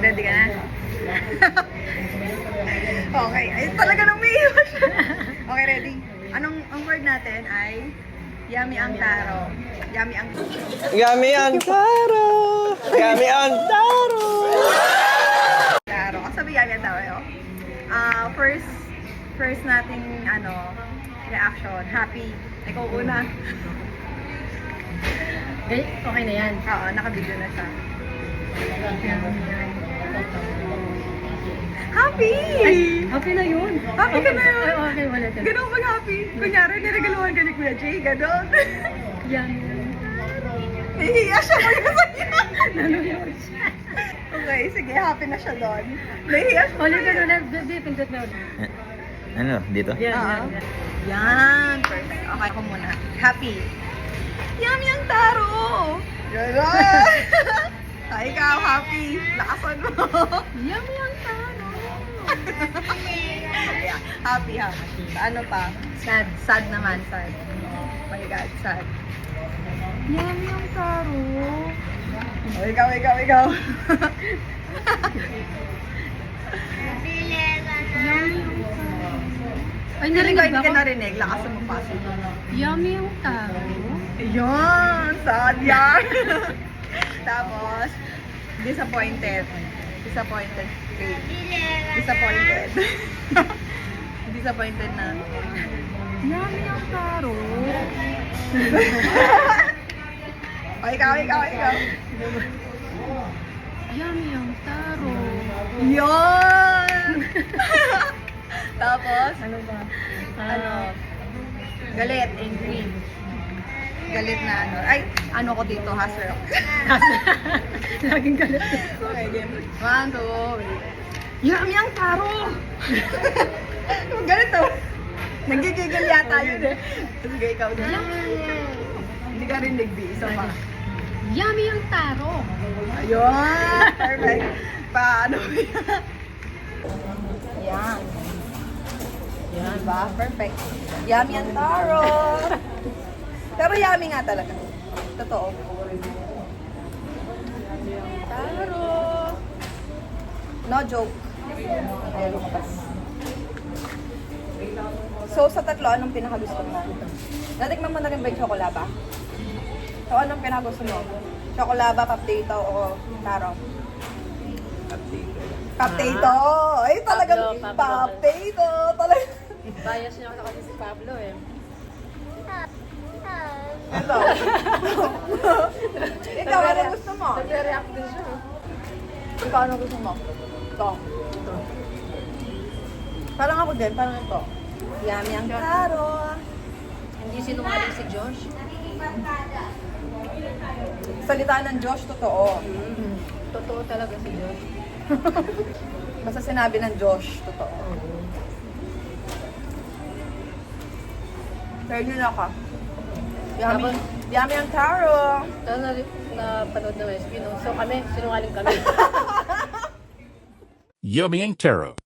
Ready ka na? Okay. Ay, talaga nang may iwas siya. Okay, ready? Ang word natin ay yummy ang taro. Yummy ang... Yummy ang taro! Yummy ang taro! Taro. Ang sabi yummy ang taro. First nating reaction. Happy. Ikaw una. Okay na yan. Oo, nakabidyo na siya. Happy! Ay, happy na yun. Happy ka na yun. Ay, okay, wala ka. Ganun mag happy. Kunyari, niregaluhan ka ni Kuya Jay. Ganun. Yan. Nahihiya siya mo yun sa'yo. Nanonood siya. Okay, sige. Happy na siya doon. Nahihiya siya. Ulit ka ulit. Baby, pindot na ulit. Ano? Dito? Yan, Oo. yan, yan. Yan. First. Okay, ako muna. Happy. Yummy ang taro. Ganun. Ay, ikaw, happy. Lakasan mo. Yummy ang taro. Yeah. Happy. Ano pa? Sad. Sad naman, sad. Oh my God, sad. Yummy ang taro. Oh, ikaw. Ay, Hindi narinig ka ba ako? narinig. Lakasan mo pa. Yummy ang taro. Ayun, sad yan. Tapos, disappointed. Disappointed. Disappointed na. Yummy ang taro. O, ikaw. Yummy ang taro. Yun! Tapos, Ano ba? galit, angry. Galit na Ay, ko dito, hassle ako. Laging galit. Okay, game. 1, 2, yummy ang taro! Ganito. Nagigigil yata yun eh. Sige, ikaw na. Hindi ka rin nagbi. Isa pa. Yummy ang taro. Ayun! Perfect. Paano yan? Yan. Yan ba? Perfect. Yummy ang taro! Pero yummy nga talaga. Totoo. Taro! No joke. Ay, lumabas. So, sa tatlo, anong pinakagusto mo? Natikman mo na rin ba yung tsokolaba? So, anong pinakagusto mo? Tsokolaba, potato, o taro? Potato! Ay, talagang Pablo. potato! Talagang... Bias niya ako si Pablo eh. Ito. Ikaw, ano gusto mo? Nagre-react din siya. Ikaw, ano gusto mo? Ito. Parang ako din, parang ito. Yummy ang taro. Hindi sinungaling si Josh. Salita ng Diyos, totoo. Totoo talaga si Josh. Basta sinabi ng Diyos, totoo. Pero yun ako. Yummy, Tapos- yummy ang taro. Tapos napanood na rescue, no? So kami, sinungaling kami. Yummy and Taro.